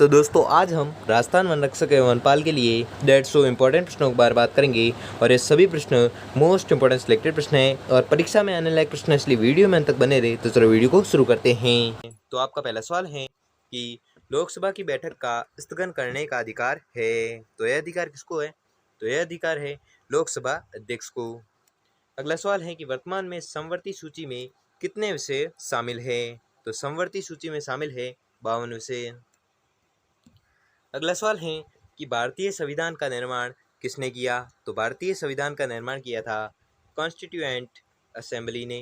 तो दोस्तों आज हम राजस्थान वन रक्षक एवं वनपाल के लिए 150 इंपॉर्टेंट प्रश्नों के बारे में बात करेंगे और ये सभी प्रश्न मोस्ट इंपॉर्टेंट सिलेक्टेड प्रश्न हैं और परीक्षा में आने लायक प्रश्न, इसलिए वीडियो में अंत तक बने रहे। तो चलो वीडियो को शुरू करते हैं। तो आपका पहला सवाल है कि लोकसभा की बैठक का स्थगन करने का अधिकार है, तो यह अधिकार किसको है? तो यह अधिकार है लोकसभा अध्यक्ष को। अगला सवाल है कि वर्तमान में समवर्ती सूची में कितने विषय शामिल है? तो समवर्ती सूची में शामिल है 52 विषय। अगला सवाल है कि भारतीय संविधान का निर्माण किसने किया? तो भारतीय संविधान का निर्माण किया था कॉन्स्टिट्यूएंट असेंबली ने।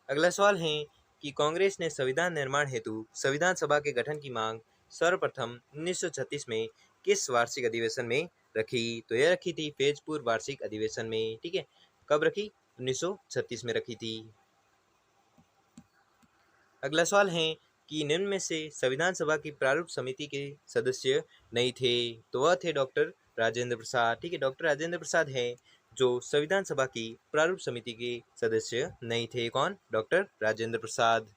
अगला सवाल है कि कांग्रेस ने संविधान निर्माण हेतु संविधान सभा के गठन की मांग सर्वप्रथम 1936 में किस वार्षिक अधिवेशन में रखी? तो यह रखी थी फैजपुर वार्षिक अधिवेशन में। ठीक है, कब रखी? 1936 में रखी थी। अगला सवाल है कि निम्न में से संविधान सभा की प्रारूप समिति के सदस्य नहीं थे, तो वह थे डॉक्टर राजेंद्र प्रसाद। ठीक है, डॉक्टर राजेंद्र प्रसाद है जो संविधान सभा की प्रारूप समिति के सदस्य नहीं थे। कौन? डॉक्टर राजेंद्र प्रसाद।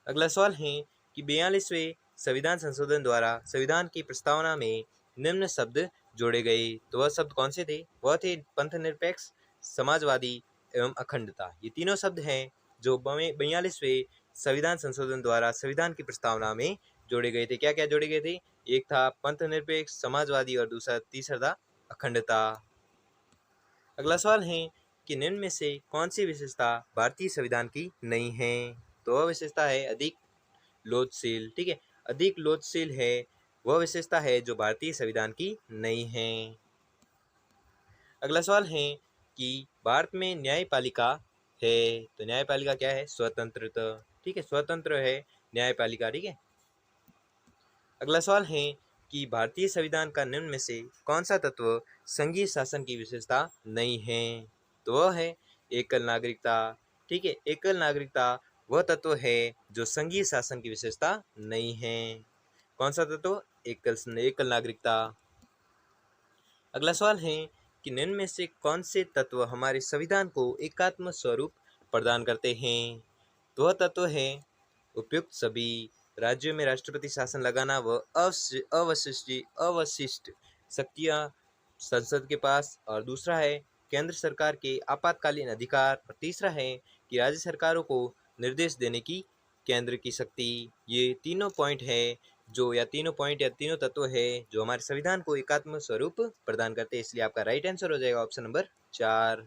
अगला सवाल है कि 42वें संविधान संशोधन द्वारा संविधान की प्रस्तावना में निम्न शब्द जोड़े गए, तो वह शब्द कौन से थे? वह थे पंथ निरपेक्ष, समाजवादी एवं अखंडता। ये तीनों शब्द हैं जो 42वें संविधान संशोधन द्वारा संविधान की प्रस्तावना में जोड़े गए थे। क्या क्या जोड़े गए थे? एक था पंथ निरपेक्ष, समाजवादी और तीसरा था अखंडता। अगला सवाल है कि निम्न में से कौन सी विशेषता भारतीय संविधान की नहीं है? तो वह विशेषता है अधिक लोचशील। ठीक है, अधिक लोचशील है वह विशेषता है जो भारतीय संविधान की नहीं है। अगला सवाल है कि भारत में न्यायपालिका है, तो न्यायपालिका क्या है? स्वतंत्रता। ठीक है, स्वतंत्र है न्यायपालिका। ठीक है। अगला सवाल है कि भारतीय संविधान का निम्न में से कौन सा तत्व संघीय शासन की विशेषता नहीं है? तो वह है एकल नागरिकता। ठीक है, एकल नागरिकता वह तत्व है जो संघीय शासन की विशेषता नहीं है। कौन सा तत्व? एकल नागरिकता। अगला सवाल है कि निम्न में से कौन से तत्व हमारे संविधान को एकात्म स्वरूप प्रदान करते हैं? तो वह तत्व है उपयुक्त सभी राज्यों में राष्ट्रपति शासन लगाना व अवशिष्ट शक्तियां संसद के पास, और दूसरा है केंद्र सरकार के आपातकालीन अधिकार, और तीसरा है कि राज्य सरकारों को निर्देश देने की केंद्र की शक्ति। ये तीनों पॉइंट है या तीनों तत्व है जो हमारे संविधान को एकात्म स्वरूप प्रदान करते हैं, इसलिए आपका राइट आंसर हो जाएगा ऑप्शन नंबर 4।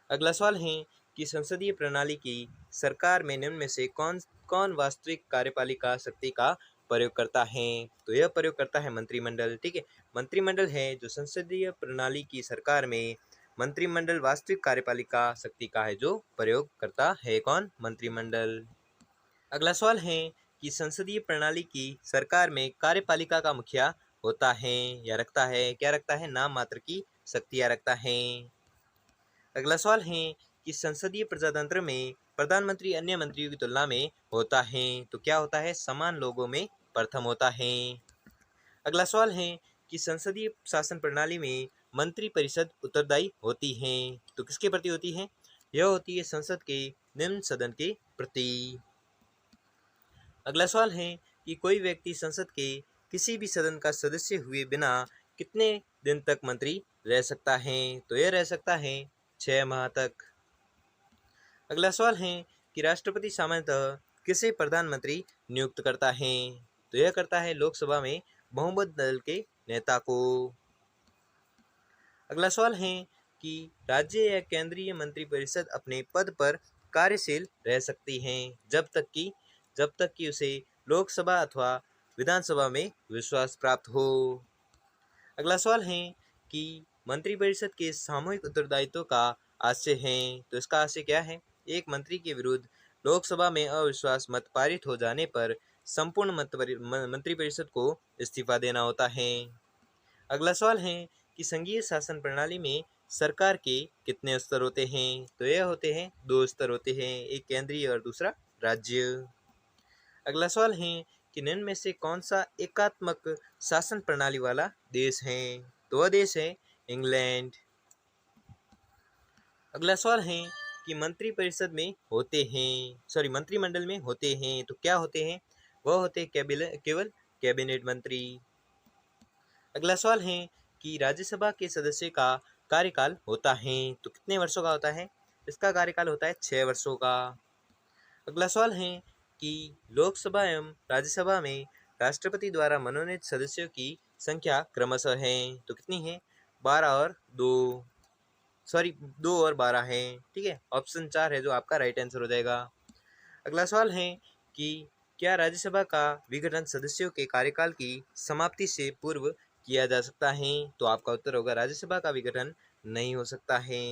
अगला सवाल है कि संसदीय प्रणाली की सरकार में निम्न में से कौन कौन वास्तविक कार्यपालिका शक्ति का प्रयोग करता है? तो यह प्रयोग करता है मंत्रिमंडल। ठीक है, मंत्रिमंडल है जो संसदीय प्रणाली की सरकार में मंत्रिमंडल वास्तविक कार्यपालिका शक्ति का है जो प्रयोग करता है। कौन? मंत्रिमंडल। अगला सवाल है कि संसदीय प्रणाली की सरकार में कार्यपालिका का मुखिया होता है या रखता है? क्या रखता है? नाम मात्र की शक्तियां रखता है। अगला सवाल है कि संसदीय प्रजातंत्र में प्रधानमंत्री अन्य मंत्रियों की तुलना में होता है, तो क्या होता है? समान लोगों में प्रथम होता है। अगला सवाल है कि संसदीय शासन प्रणाली में मंत्री परिषद उत्तरदायी होती है, तो किसके प्रति होती है? यह होती है संसद के निम्न सदन के प्रति। अगला सवाल है कि कोई व्यक्ति संसद के किसी भी सदन का सदस्य हुए बिना कितने दिन तक मंत्री रह सकता है? तो यह रह सकता है 6 माह तक। अगला सवाल है कि राष्ट्रपति सामान्यतः किसे प्रधानमंत्री नियुक्त करता है? तो यह करता है लोकसभा में बहुमत दल के नेता को। अगला सवाल है कि राज्य या केंद्रीय मंत्रिपरिषद अपने पद पर कार्यशील रह सकती हैं जब तक कि उसे लोकसभा अथवा विधानसभा में विश्वास प्राप्त हो। अगला सवाल है कि मंत्रिपरिषद के सामूहिक उत्तरदायित्व का आशय है, तो इसका आशय क्या है? एक मंत्री के विरुद्ध लोकसभा में अविश्वास मत पारित हो जाने पर संपूर्ण मंत्रिपरिषद को इस्तीफा देना होता है। अगला सवाल है कि संघीय शासन प्रणाली में सरकार के कितने स्तर होते हैं? तो यह होते हैं 2 स्तर होते हैं, एक केंद्रीय और दूसरा राज्य। अगला सवाल है कि निम्न में से कौन सा एकात्मक शासन प्रणाली वाला देश है? तो वह देश है इंग्लैंड। अगला सवाल है कि मंत्रिमंडल में होते हैं, तो क्या होते हैं? वह होते हैं केवल कैबिनेट मंत्री। अगला सवाल है कि राज्यसभा के सदस्य का कार्यकाल होता है तो कितने वर्षों का होता है? इसका कार्यकाल होता है 6 वर्षों का। अगला सवाल है कि लोकसभा एवं राज्यसभा में राष्ट्रपति द्वारा मनोनीत सदस्यों की संख्या क्रमशः है तो कितनी है? 12 और 2, सॉरी 2 और 12 है। ठीक है, ऑप्शन 4 है जो आपका राइट आंसर हो जाएगा। अगला सवाल है कि क्या राज्यसभा का विघटन सदस्यों के कार्यकाल की समाप्ति से पूर्व किया जा सकता है? तो आपका उत्तर होगा राज्यसभा का विघटन नहीं हो सकता है।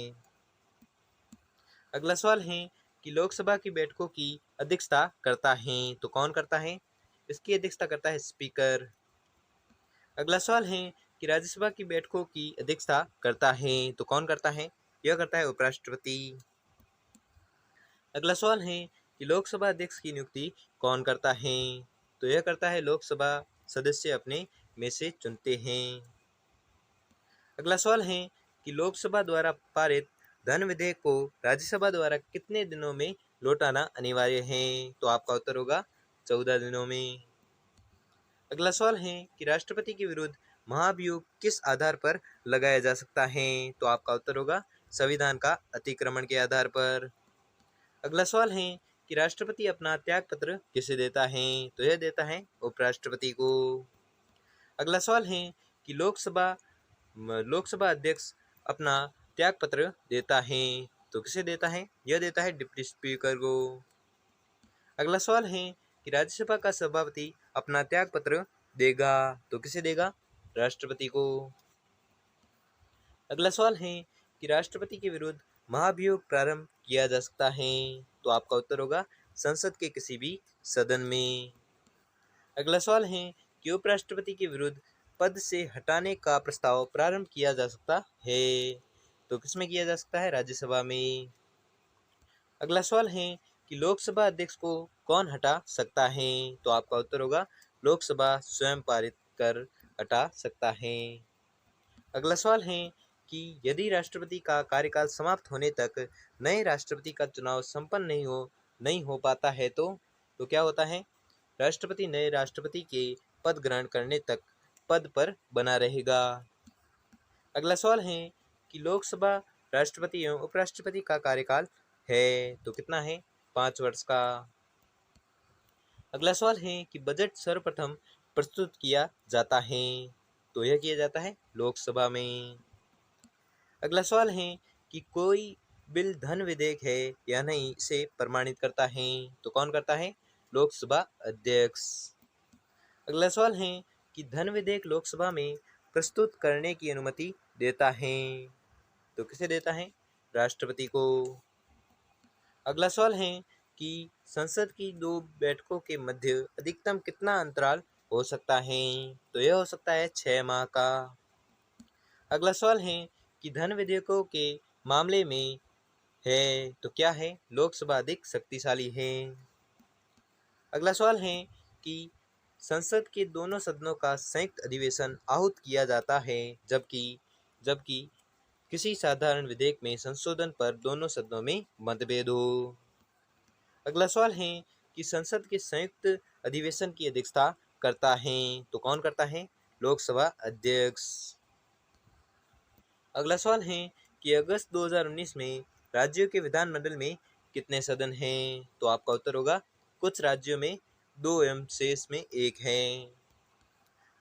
अगला सवाल है कि लोकसभा की बैठकों की अध्यक्षता करता है तो कौन करता है? इसकी अध्यक्षता करता है स्पीकर। अगला सवाल है कि राज्यसभा की बैठकों की अध्यक्षता करता है तो कौन करता है? यह करता है उपराष्ट्रपति। अगला सवाल है कि लोकसभा अध्यक्ष की नियुक्ति कौन करता है? तो यह करता है लोकसभा सदस्य अपने में से चुनते हैं। अगला सवाल है कि लोकसभा द्वारा पारित धन विधेयक को राज्यसभा द्वारा कितने दिनों में लौटाना अनिवार्य है? तो आपका उत्तर होगा 14 दिनों में। अगला सवाल है कि राष्ट्रपति के विरुद्ध महाभियोग किस आधार पर लगाया जा सकता है? तो आपका उत्तर होगा संविधान का अतिक्रमण के आधार पर। अगला सवाल है कि राष्ट्रपति अपना त्याग पत्र किसे देता है? तो यह देता है उपराष्ट्रपति को। अगला सवाल है कि लोकसभा अध्यक्ष अपना त्याग पत्र देता है तो किसे देता है? यह देता है डिप्टी स्पीकर को। अगला सवाल है कि राज्यसभा का सभापति अपना त्याग पत्र देगा तो किसे देगा? राष्ट्रपति को। अगला सवाल है कि राष्ट्रपति के विरुद्ध महाभियोग प्रारंभ किया जा सकता है तो आपका उत्तर होगा संसद के किसी भी सदन में। अगला सवाल है कि उपराष्ट्रपति के विरुद्ध पद से हटाने का प्रस्ताव प्रारंभ किया जा सकता है तो किसमें किया जा सकता है? राज्यसभा में। अगला सवाल है कि लोकसभा अध्यक्ष को कौन हटा सकता है? तो आपका उत्तर होगा लोकसभा स्वयं पारित कर हटा सकता है। अगला सवाल है कि यदि राष्ट्रपति का कार्यकाल समाप्त होने तक नए राष्ट्रपति का चुनाव संपन्न नहीं हो पाता है तो क्या होता है? राष्ट्रपति नए राष्ट्रपति के पद ग्रहण करने तक पद पर बना रहेगा। अगला सवाल है कि लोकसभा राष्ट्रपति एवं उपराष्ट्रपति का कार्यकाल है तो कितना है? 5 वर्ष का। अगला सवाल है कि बजट सर्वप्रथम प्रस्तुत किया जाता है तो यह किया जाता है लोकसभा में। अगला सवाल है कि कोई बिल धन विधेयक है या नहीं इसे प्रमाणित करता है तो कौन करता है? लोकसभा अध्यक्ष। अगला सवाल है कि धन विधेयक लोकसभा में प्रस्तुत करने की अनुमति देता है तो किसे देता है? राष्ट्रपति को। अगला सवाल है कि संसद की 2 बैठकों के मध्य अधिकतम कितना अंतराल हो सकता है? तो यह हो सकता है 6 माह का। अगला सवाल है कि धन विधेयकों के मामले में है तो क्या है? लोकसभा अधिक शक्तिशाली है। अगला सवाल है कि संसद के दोनों सदनों का संयुक्त अधिवेशन आहूत किया जाता है जबकि किसी साधारण विधेयक में संशोधन पर दोनों सदनों में मतभेद हो। अगला सवाल है कि संसद के संयुक्त अधिवेशन की अध्यक्षता करता है तो कौन करता है? लोकसभा अध्यक्ष। अगला सवाल है कि अगस्त 2019 में राज्यों के विधानमंडल में कितने सदन हैं? तो आपका उत्तर होगा कुछ राज्यों में 2 एवं शेष में 1 है।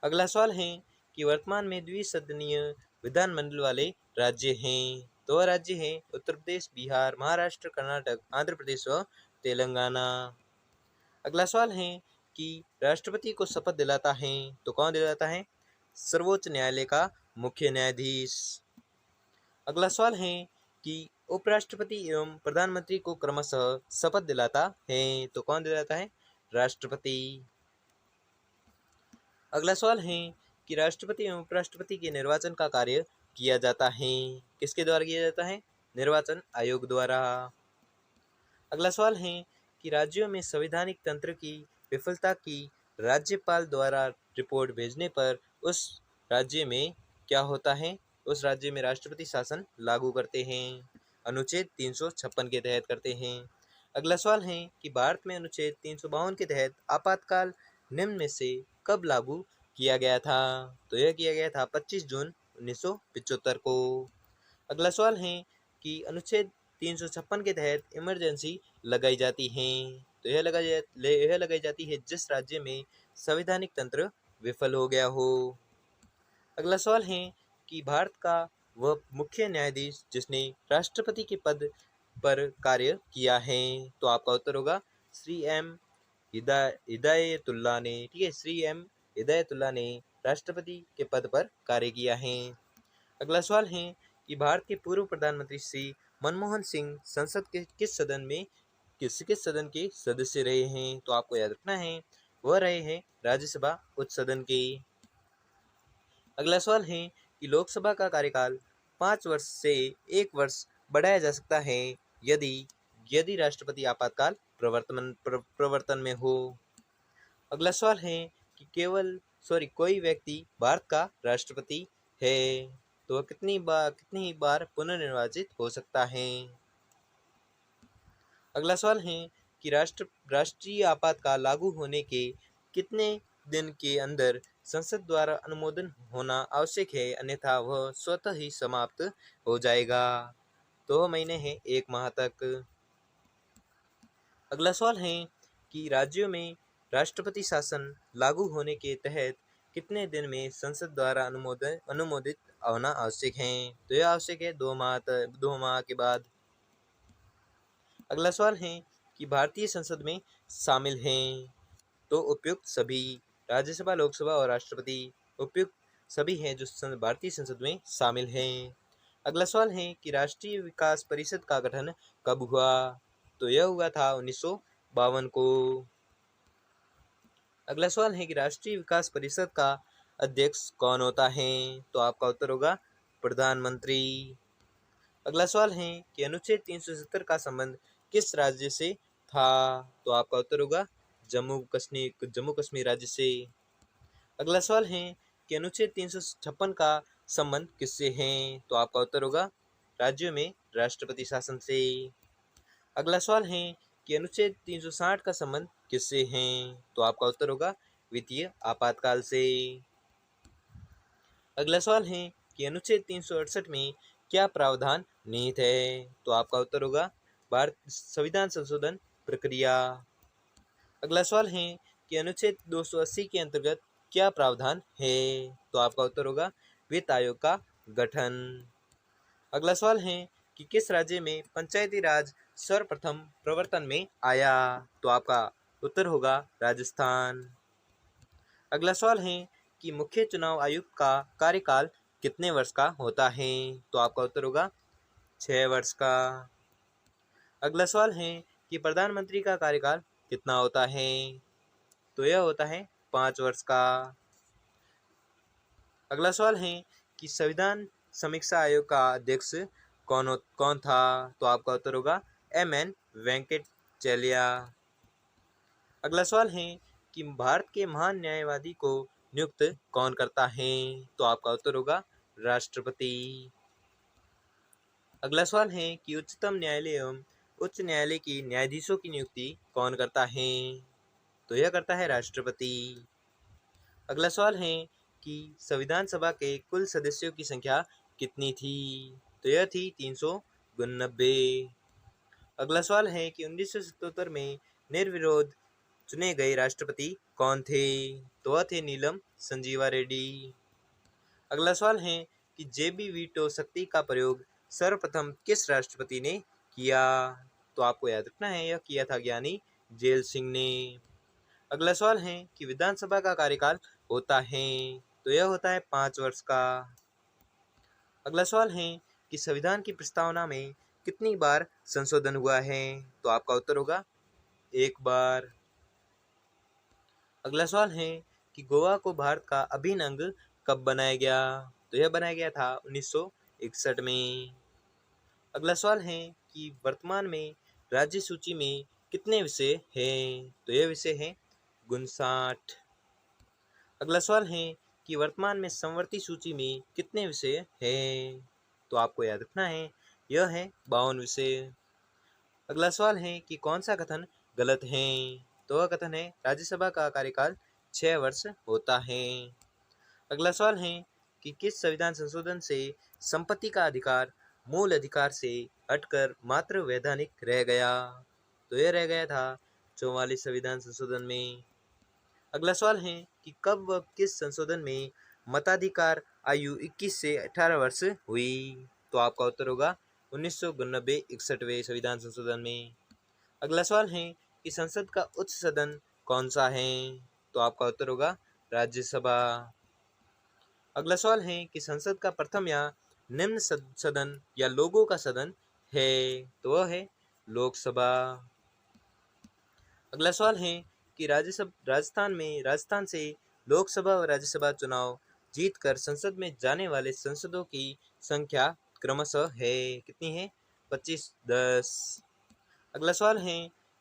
अगला सवाल है कि वर्तमान में द्विसदनीय विधानमंडल वाले राज्य हैं तो वह राज्य हैं उत्तर प्रदेश, बिहार, महाराष्ट्र, कर्नाटक, आंध्र प्रदेश व तेलंगाना। अगला सवाल है कि राष्ट्रपति को शपथ दिलाता है तो कौन दिलाता है? सर्वोच्च न्यायालय का मुख्य न्यायाधीश। अगला सवाल है कि उपराष्ट्रपति एवं प्रधानमंत्री को क्रमशः शपथ दिलाता है तो कौन दिलाता है? राष्ट्रपति। अगला सवाल है कि राष्ट्रपति एवं उपराष्ट्रपति के निर्वाचन का कार्य किया जाता है किसके द्वारा किया जाता है? निर्वाचन आयोग द्वारा। अगला सवाल है कि राज्यों में संवैधानिक तंत्र की विफलता की राज्यपाल द्वारा रिपोर्ट भेजने पर उस राज्य में क्या होता है? उस राज्य में राष्ट्रपति शासन लागू करते हैं, अनुच्छेद 356 के तहत करते हैं। अगला सवाल है कि भारत में अनुच्छेद 352 के तहत आपातकाल निम्न में से कब लागू किया गया था? तो यह किया गया था 25 जून 1975 को। अगला सवाल है कि अनुच्छेद 356 के तहत इमरजेंसी लगाई जाती है। तो यह लगाई जाती है जिस राज्य में संवैधानिक तंत्र विफल हो गया हो। अगला सवाल है कि भारत का वह मुख्य न्यायाधीश जिसने राष्ट्रपति के पद पर कार्य किया है। तो आपका उत्तर होगा श्री एम हिदायतुल्लाह ने। ठीक है, श्री एम हिदायतुल्लाह ने राष्ट्रपति के पद पर कार्य किया है। अगला सवाल है कि भारत के पूर्व प्रधानमंत्री श्री मनमोहन सिंह संसद के किस सदन के सदस्य रहे हैं? तो आपको याद रखना है वह रहे हैं राज्यसभा उच्च सदन के। अगला सवाल है कि लोकसभा का कार्यकाल 5 वर्ष से 1 वर्ष बढ़ाया जा सकता है यदि यदि राष्ट्रपति आपातकाल प्रवर्तन में हो। अगला सवाल है कि कोई व्यक्ति भारत का राष्ट्रपति है तो वह कितनी बार पुनर्निर्वाचित हो सकता है? अगला सवाल है कि राष्ट्रीय आपातकाल लागू होने के कितने दिन के अंदर संसद द्वारा अनुमोदन होना आवश्यक है, अन्यथा वह स्वतः ही समाप्त हो जाएगा? 2 महीने हैं 1 माह तक। अगला सवाल है कि राज्यों में राष्ट्रपति शासन लागू होने के तहत कितने दिन में संसद द्वारा अनुमोदित होना आवश्यक है? तो यह आवश्यक है 2 माह के बाद। अगला सवाल है कि भारतीय संसद में शामिल हैं तो उपयुक्त सभी राज्यसभा, लोकसभा और राष्ट्रपति उपयुक्त सभी हैं जो भारतीय संसद में शामिल हैं। अगला सवाल है कि राष्ट्रीय विकास परिषद का गठन कब हुआ? तो यह हुआ था 1952 को। अगला सवाल है कि राष्ट्रीय विकास परिषद का अध्यक्ष कौन होता है? तो आपका उत्तर होगा प्रधानमंत्री। अगला सवाल है कि अनुच्छेद 370 का संबंध किस राज्य से था? तो आपका उत्तर होगा जम्मू कश्मीर राज्य से। अगला सवाल है कि अनुच्छेद 356 का संबंध किससे है? तो आपका उत्तर होगा राज्यों में राष्ट्रपति शासन से। अगला सवाल है कि अनुच्छेद 360 का संबंध किससे है? तो आपका उत्तर होगा वित्तीय आपातकाल से। अगला सवाल है कि अनुच्छेद 368 में क्या प्रावधान निहित है? तो आपका उत्तर होगा भारत संविधान संशोधन प्रक्रिया। अगला सवाल है कि अनुच्छेद 280 के अंतर्गत क्या प्रावधान है? तो आपका उत्तर होगा वित्त आयोग का गठन। अगला सवाल है कि किस राज्य में पंचायती राज सर्वप्रथम प्रवर्तन में आया? तो आपका उत्तर होगा राजस्थान। अगला सवाल है कि मुख्य चुनाव आयुक्त का कार्यकाल कितने वर्ष का होता है? तो आपका उत्तर होगा 6 वर्ष का। अगला सवाल है कि प्रधानमंत्री का कार्यकाल कितना होता है? तो यह होता है 5 वर्ष का। अगला सवाल है कि संविधान समीक्षा आयोग का अध्यक्ष कौन था? तो आपका उत्तर होगा M.N. वेंकटचैलिया। अगला सवाल है कि भारत के महान न्यायवादी को नियुक्त कौन करता है? तो आपका उत्तर होगा राष्ट्रपति। अगला सवाल है कि उच्चतम न्यायालय एवं उच्च न्यायालय की न्यायाधीशों की नियुक्ति कौन करता है? तो यह करता है राष्ट्रपति। अगला सवाल है कि संविधान सभा के कुल सदस्यों की संख्या कितनी थी? तो यह थी 392। अगला सवाल है कि 1977 में निर्विरोध चुने गए राष्ट्रपति कौन थे? तो वह थे नीलम संजीवा रेड्डी। अगला सवाल है कि जेबी वीटो शक्ति का प्रयोग सर्वप्रथम किस राष्ट्रपति ने किया? तो आपको याद रखना है यह किया था ज्ञानी जेल सिंह ने। अगला सवाल है कि विधानसभा का कार्यकाल होता है? तो यह होता है 5 वर्ष का। अगला सवाल है कि संविधान की प्रस्तावना में कितनी बार संशोधन हुआ है? तो आपका उत्तर होगा 1 बार। अगला सवाल है कि गोवा को भारत का अभिन्न अंग कब बनाया गया? तो यह बनाया गया था 1961 में। अगला सवाल है कि वर्तमान में राज्य सूची में कितने विषय हैं? तो यह विषय है 59। अगला सवाल है कि वर्तमान में समवर्ती सूची में कितने विषय हैं? तो आपको याद रखना है यह है 52 विषय। अगला सवाल है कि कौन सा कथन गलत है। तो वह कथन है राज्यसभा का कार्यकाल 6 वर्ष होता है। अगला सवाल है कि किस संविधान संशोधन से संपत्ति का अधिकार मूल अधिकार से हटकर मात्र वैधानिक रह गया। तो यह रह गया था 44 संविधान संशोधन में। अगला सवाल है कि कब व किस संशोधन में मताधिकार आयु 21 से 18 वर्ष हुई। तो आपका उत्तर होगा 1992 61वें संविधान संशोधन में। अगला सवाल है कि संसद का उच्च सदन कौन सा है। तो आपका उत्तर होगा राज्यसभा। अगला सवाल है कि संसद का प्रथम या निम्न सदन या लोगों का सदन है। तो वह है लोकसभा। अगला सवाल है कि राजस्थान से लोकसभा और राज्यसभा चुनाव जीतकर संसद में जाने वाले सांसदों की संख्या क्रमशः है कितनी है 25-10। अगला सवाल है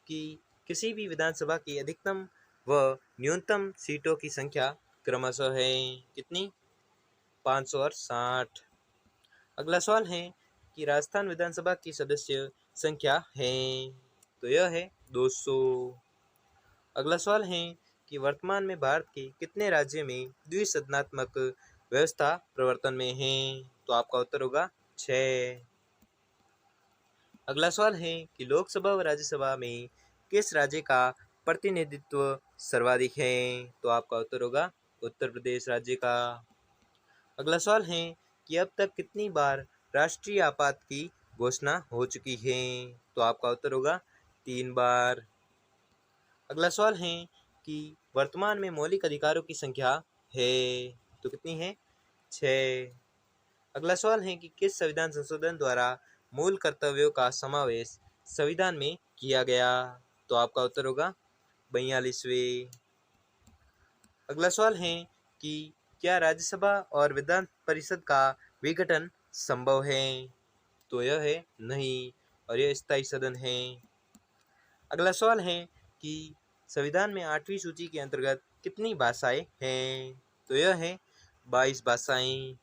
कि किसी भी विधानसभा की अधिकतम व न्यूनतम सीटों की संख्या क्रमशः है कितनी 500 और 60। अगला सवाल है कि राजस्थान विधानसभा की सदस्य संख्या है। तो यह है 200। अगला सवाल है कि वर्तमान में भारत के कितने राज्य में द्विसदनात्मक व्यवस्था प्रवर्तन में है। तो आपका उत्तर होगा 6। अगला सवाल है कि लोकसभा व राज्यसभा में किस राज्य का प्रतिनिधित्व सर्वाधिक है। तो आपका उत्तर होगा उत्तर प्रदेश राज्य का। अगला सवाल है कि अब तक कितनी बार राष्ट्रीय आपात की घोषणा हो चुकी है। तो आपका उत्तर होगा 3 बार। अगला सवाल है कि वर्तमान में मौलिक अधिकारों की संख्या है। तो कितनी है 6। अगला सवाल है कि किस संविधान संशोधन द्वारा मूल कर्तव्यों का समावेश संविधान में किया गया। तो आपका उत्तर होगा 42वें। अगला सवाल है कि क्या राज्यसभा और विधान परिषद का विघटन संभव है। तो यह है नहीं और यह स्थायी सदन है। अगला सवाल है कि संविधान में 8वीं सूची के अंतर्गत कितनी भाषाएं हैं। तो यह है 22 भाषाएं।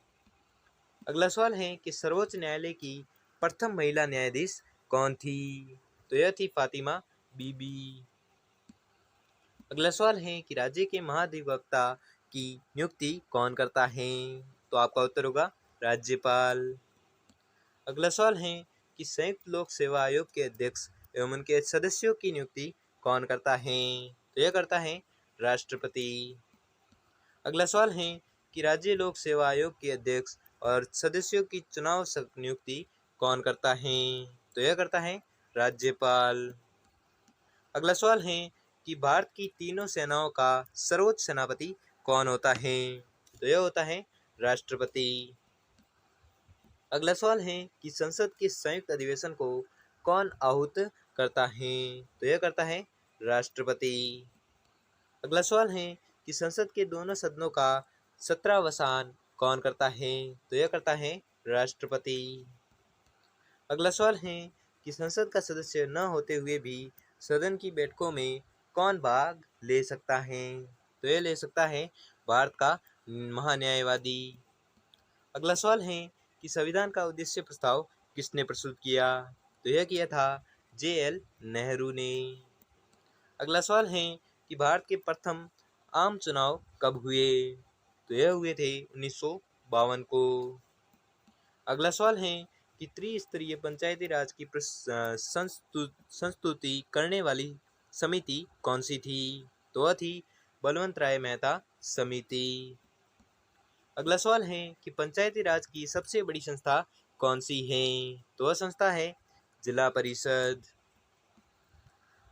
अगला सवाल है कि सर्वोच्च न्यायालय की प्रथम महिला न्यायाधीश कौन थी। तो यह थी फातिमा बीबी। अगला सवाल है कि राज्य के महाधिवक्ता की नियुक्ति कौन करता है। तो आपका उत्तर होगा राज्यपाल। अगला सवाल है कि संयुक्त लोक सेवा आयोग के अध्यक्ष एवं उनके सदस्यों की नियुक्ति कौन करता है। तो यह करता है राष्ट्रपति। अगला सवाल है कि राज्य लोक सेवा आयोग के अध्यक्ष और सदस्यों की चुनाव नियुक्ति कौन करता है। तो यह करता है राज्यपाल। अगला सवाल है कि भारत की तीनों सेनाओं का सर्वोच्च सेनापति कौन होता है। तो यह होता है राष्ट्रपति। अगला सवाल है कि संसद के संयुक्त अधिवेशन को कौन आहूत करता है। तो यह करता है राष्ट्रपति। अगला सवाल है कि संसद के दोनों सदनों का 17वां कौन करता है। तो यह करता है राष्ट्रपति। अगला सवाल है कि संसद का सदस्य न होते हुए भी सदन की बैठकों में कौन भाग ले सकता है। तो यह ले सकता है भारत का महान्यायवादी। अगला सवाल है कि संविधान का उद्देश्य प्रस्ताव किसने प्रस्तुत किया। तो यह किया था JL नेहरू ने। अगला सवाल है कि भारत के प्रथम आम चुनाव कब हुए। तो यह हुए थे 1952 को। अगला सवाल है कि त्रिस्तरीय पंचायती राज की संस्तुति करने वाली समिति कौन सी थी। तो वह थी बलवंत राय मेहता समिति। अगला सवाल है कि पंचायती राज की सबसे बड़ी संस्था कौन सी है। तो वह संस्था है जिला परिषद।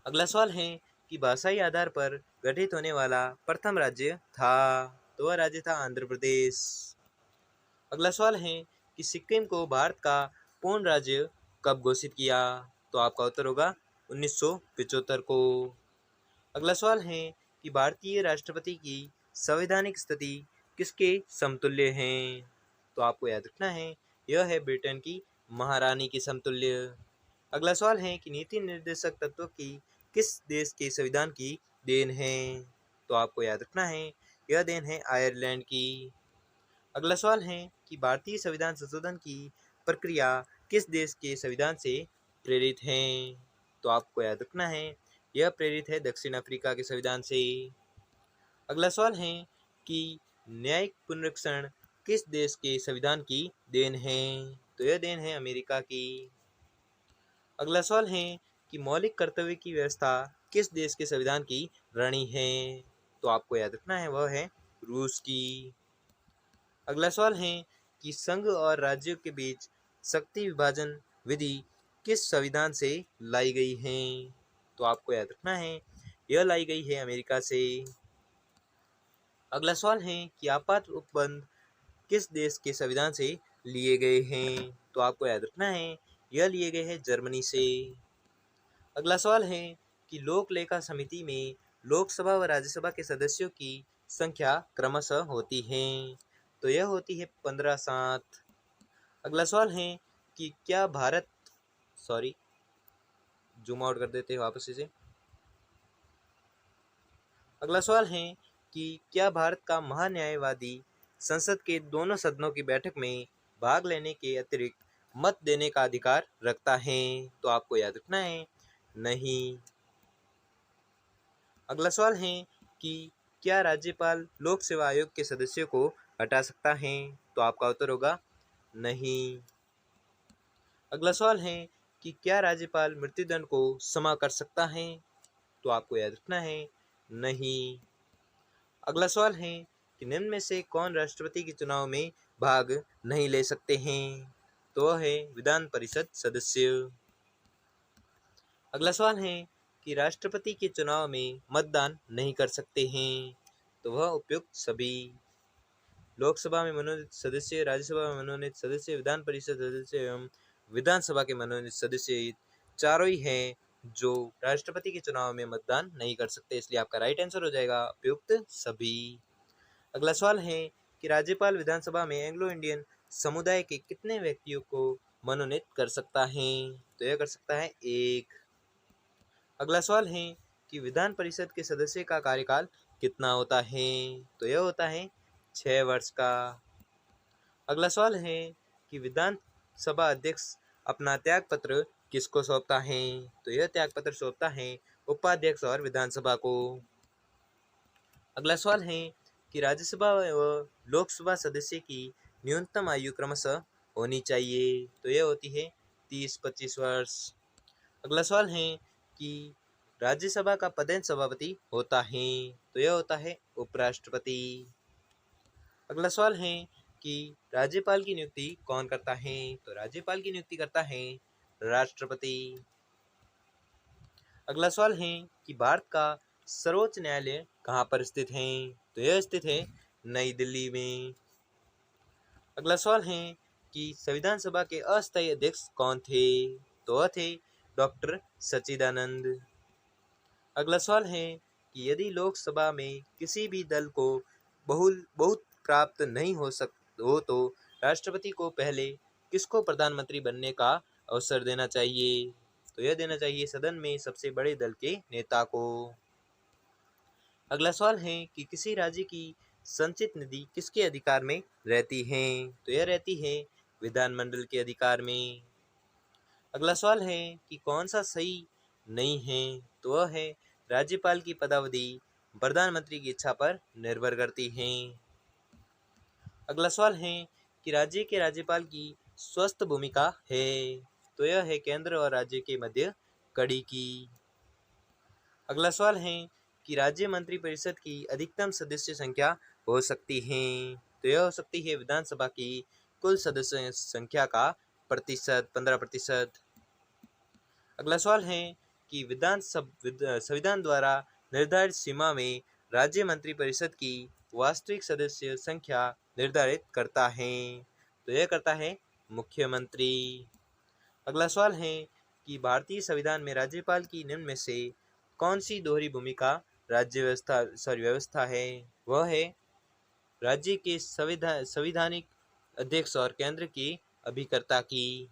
अगला सवाल है कि भाषाई आधार पर गठित होने वाला प्रथम राज्य था। तो वह राज्य था आंध्र प्रदेश। अगला सवाल है कि सिक्किम को भारत का पूर्ण राज्य कब घोषित किया। तो आपका उत्तर होगा 1975 को। अगला सवाल है कि भारतीय राष्ट्रपति की संवैधानिक स्थिति किसके समतुल्य है। तो आपको याद रखना है यह है ब्रिटेन की महारानी के समतुल्य। अगला सवाल है कि नीति निर्देशक तत्व की किस देश के संविधान की देन है। तो आपको याद रखना है यह देन है आयरलैंड की। अगला सवाल है कि भारतीय संविधान संशोधन की प्रक्रिया किस देश के संविधान से प्रेरित है। तो आपको याद रखना है यह प्रेरित है दक्षिण अफ्रीका के संविधान से। अगला सवाल है कि न्यायिक पुनरीक्षण किस देश के संविधान की देन है? तो यह देन है अमेरिका की। अगला सवाल है कि मौलिक कर्तव्य की व्यवस्था किस देश के संविधान की रणी है? तो आपको याद रखना है वह है रूस की। अगला सवाल है कि संघ और राज्यों के बीच शक्ति विभाजन विधि किस संविधान से लाई गई है? तो आपको याद रखना है यह लाई गई है अमेरिका से। अगला सवाल है कि आपात उपबंध किस देश के संविधान से लिए गए हैं? तो आपको याद रखना है यह लिए गए हैं जर्मनी से। अगला सवाल है कि लोक लेखा समिति में लोकसभा व राज्यसभा के सदस्यों की संख्या क्रमशः होती है? तो यह होती है 15-7। अगला सवाल है कि क्या भारत जूम आउट कर देते हैं वापस इसे। अगला सवाल है कि क्या भारत का महान्यायवादी संसद के दोनों सदनों की बैठक में भाग लेने के अतिरिक्त मत देने का अधिकार रखता है? तो आपको याद रखना है नहीं। अगला सवाल है कि क्या राज्यपाल लोक सेवा आयोग के सदस्यों को हटा सकता है? तो आपका उत्तर होगा नहीं। अगला सवाल है कि क्या राज्यपाल मृत्युदंड को क्षमा कर सकता है? तो आपको याद रखना है नहीं। अगला सवाल है कि निम्न में से कौन राष्ट्रपति के चुनाव में भाग नहीं ले सकते हैं? तो वह है विधान परिषद सदस्य। अगला सवाल है कि राष्ट्रपति के चुनाव में मतदान नहीं कर सकते हैं? तो वह उपयुक्त सभी लोकसभा में मनोनीत सदस्य, राज्यसभा में मनोनीत सदस्य, विधान परिषद सदस्य एवं विधानसभा के मनोनीत सदस्य चारों ही हैं जो राष्ट्रपति के चुनाव में मतदान नहीं कर सकते, इसलिए आपका राइट आंसर हो जाएगा उपयुक्त सभी। अगला सवाल है कि राज्यपाल विधानसभा में एंग्लो इंडियन समुदाय के कितने व्यक्तियों को मनोनीत कर सकता है? तो यह कर सकता है 1। अगला सवाल है कि विधान परिषद के सदस्य का कार्यकाल कितना होता है? तो यह होता है 6 वर्ष का। अगला सवाल है कि विधानसभा अध्यक्ष अपना त्यागपत्र किसको सौंपता है? तो यह त्यागपत्र सौंपता है उपाध्यक्ष और विधानसभा को। अगला सवाल है कि राज्यसभा व लोकसभा सदस्य की न्यूनतम आयु क्रमशः होनी चाहिए? तो यह होती है 30-25 वर्ष। अगला सवाल है कि राज्यसभा का पदेन सभापति होता है? तो यह होता है उपराष्ट्रपति। अगला सवाल है कि राज्यपाल की नियुक्ति कौन करता है? तो राज्यपाल की नियुक्ति करता है राष्ट्रपति। अगला सवाल है कि भारत का सर्वोच्च न्यायालय कहाँ पर स्थित है? तो यह स्थित है नई दिल्ली में। अगला सवाल है कि संविधान सभा के अस्थायी अध्यक्ष कौन थे? तो वह थे डॉक्टर सच्चिदानंद। अगला सवाल है कि यदि लोकसभा में किसी भी दल को बहुत प्राप्त नहीं हो तो राष्ट्रपति को पहले किसको प्रधानमंत्री बनने का अवसर देना चाहिए? तो यह देना चाहिए सदन में सबसे बड़े दल के नेता को। अगला सवाल है कि किसी राज्य की संचित निधि किसके अधिकार में रहती है? तो यह रहती है विधानमंडल के अधिकार में। अगला सवाल है कि कौन सा सही नहीं है? तो वह है राज्यपाल की पदावधि प्रधानमंत्री की इच्छा पर निर्भर करती है। अगला सवाल है कि राज्य के राज्यपाल की स्वस्थ भूमिका है? तो यह है केंद्र और राज्य के मध्य कड़ी की। अगला सवाल है कि राज्य मंत्रिपरिषद की अधिकतम सदस्य संख्या हो सकती है? तो यह हो सकती है विधानसभा की कुल सदस्य संख्या का प्रतिशत 15%। अगला सवाल है कि संविधान द्वारा निर्धारित सीमा में राज्य मंत्रिपरिषद की वास्तविक सदस्य संख्या निर्धारित करता है? तो यह करता है मुख्यमंत्री। अगला सवाल है कि भारतीय संविधान में राज्यपाल की निम्न में से कौन सी दोहरी भूमिका व्यवस्था है? वह है राज्य के संविधानिक अध्यक्ष और केंद्र के अभिकर्ता की।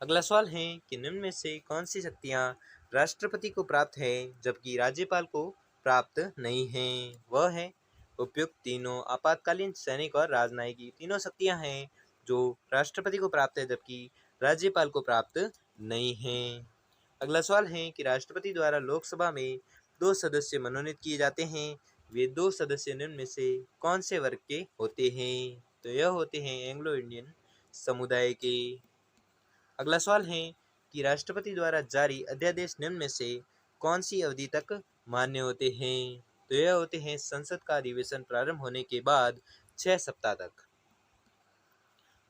अगला सवाल है कि निम्न में से कौन सी शक्तियां राष्ट्रपति को प्राप्त है जबकि राज्यपाल को प्राप्त नहीं है? वह है उपयुक्त तीनों आपातकालीन, सैनिक और राजनयिक। तीनों शक्तियां हैं जो राष्ट्रपति को प्राप्त है जबकि राज्यपाल को प्राप्त नहीं हैं। अगला सवाल है कि राष्ट्रपति द्वारा लोकसभा में 2 सदस्य मनोनीत किए जाते हैं। वे 2 सदस्य निम्न में से कौन से वर्ग के होते हैं? तो यह होते हैं एंग्लो इंडियन समुदाय के। अगला सवाल है कि राष्ट्रपति द्वारा जारी अध्यादेश निम्न में से कौन सी अवधि तक मान्य होते हैं? तो यह होते हैं संसद का अधिवेशन प्रारंभ होने के बाद 6 सप्ताह तक।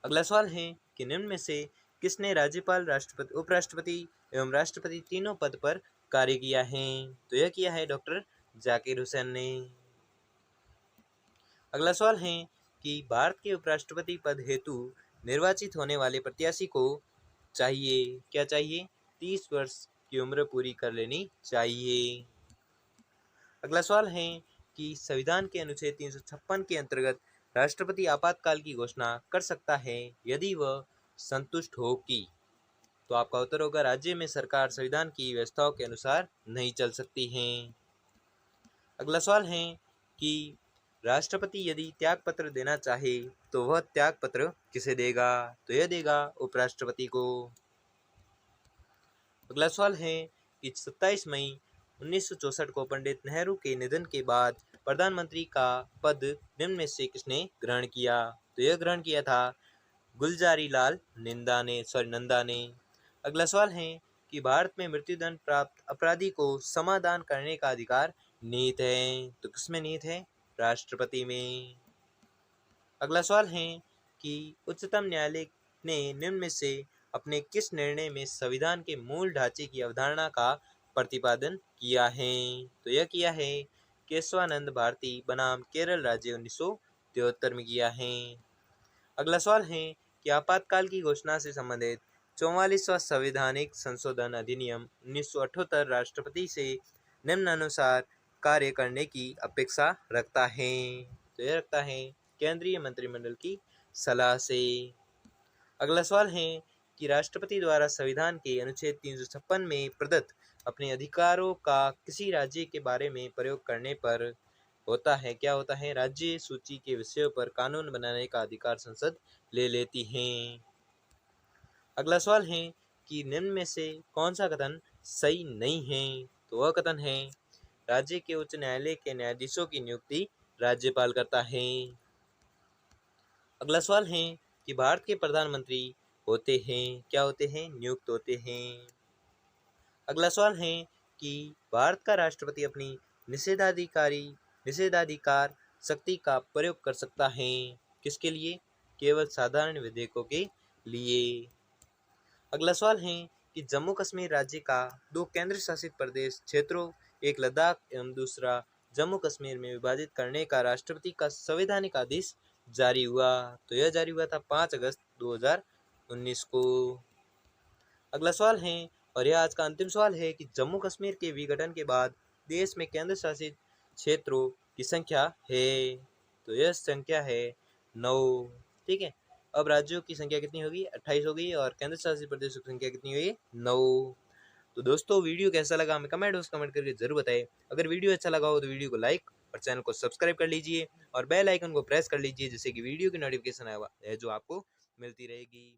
अगला सवाल है कि निम्न में से किसने राज्यपाल, राष्ट्रपति, उपराष्ट्रपति एवं राष्ट्रपति तीनों पद पर कार्य किया है? तो यह किया है डॉक्टर जाकिर हुसैन ने। अगला सवाल है कि भारत के उपराष्ट्रपति पद हेतु निर्वाचित होने वाले प्रत्याशी को क्या चाहिए? 30 वर्ष की उम्र पूरी कर लेनी चाहिए। अगला सवाल है कि संविधान के अनुच्छेद 356 के अंतर्गत राष्ट्रपति आपातकाल की घोषणा कर सकता है यदि वह संतुष्ट हो कि। तो आपका उत्तर होगा राज्य में सरकार संविधान की व्यवस्थाओं के अनुसार नहीं चल सकती है। अगला सवाल है कि राष्ट्रपति यदि त्यागपत्र देना चाहे तो वह त्यागपत्र किसे देगा? तो यह देगा उपराष्ट्रपति को। अगला सवाल है कि 27 मई 1964 को पंडित नेहरू के निधन के बाद प्रधानमंत्री का पद निम्न में से किसने ग्रहण किया? तो यह ग्रहण किया था गुलजारी लाल नंदा ने। अगला सवाल है कि भारत में मृत्युदंड प्राप्त अपराधी को समाधान करने का अधिकार निहित है। तो किसमें निहित है? राष्ट्रपति में। अगला सवाल है कि उच्चतम न्यायालय ने निम्न में से अपने किस निर्णय में संविधान के मूल ढांचे की अवधारणा का प्रतिपादन किया है? तो यह किया है केशवानंद भारती बनाम केरल राज्य 1973 में किया है। अगला सवाल है कि आपातकाल की घोषणा से संबंधित 44वां संवैधानिक संशोधन अधिनियम 1978 राष्ट्रपति से निम्नानुसार कार्य करने की अपेक्षा रखता है। तो यह रखता है केंद्रीय मंत्रिमंडल की सलाह से। अगला सवाल है कि राष्ट्रपति द्वारा संविधान के अनुच्छेद 356 में प्रदत्त अपने अधिकारों का किसी राज्य के बारे में प्रयोग करने पर होता है क्या होता है? राज्य सूची के विषयों पर कानून बनाने का अधिकार संसद ले लेती है। अगला सवाल है कि निम्न में से कौन सा कथन सही नहीं है? तो वह कथन है राज्य के उच्च न्यायालय के न्यायाधीशों की नियुक्ति राज्यपाल करता है। अगला सवाल है कि भारत के प्रधानमंत्री होते हैं क्या होते हैं? नियुक्त होते हैं। अगला सवाल है कि भारत का राष्ट्रपति अपनी निषेधाधिकार शक्ति का प्रयोग कर सकता है किसके लिए? केवल साधारण विधेयकों के लिए। अगला सवाल है कि जम्मू कश्मीर राज्य का 2 केंद्र शासित प्रदेश क्षेत्रों, एक लद्दाख एवं दूसरा जम्मू कश्मीर में विभाजित करने का राष्ट्रपति का संवैधानिक आदेश जारी हुआ। तो यह जारी हुआ था 5 अगस्त 2019 को। अगला सवाल है और यह आज का अंतिम सवाल है कि जम्मू कश्मीर के विघटन के बाद देश में केंद्र शासित क्षेत्रों की संख्या है। तो यह संख्या है 9। ठीक है, अब राज्यों की संख्या कितनी होगी? 28 हो गई और केंद्र शासित प्रदेशों की संख्या कितनी हुई? 9। तो दोस्तों वीडियो कैसा लगा हमें कमेंट करके जरूर बताएं। अगर वीडियो अच्छा लगा हो तो वीडियो को लाइक और चैनल को सब्सक्राइब कर लीजिए और बेल आइकन को प्रेस कर लीजिए जिससे कि वीडियो की नोटिफिकेशन है जो आपको मिलती रहेगी।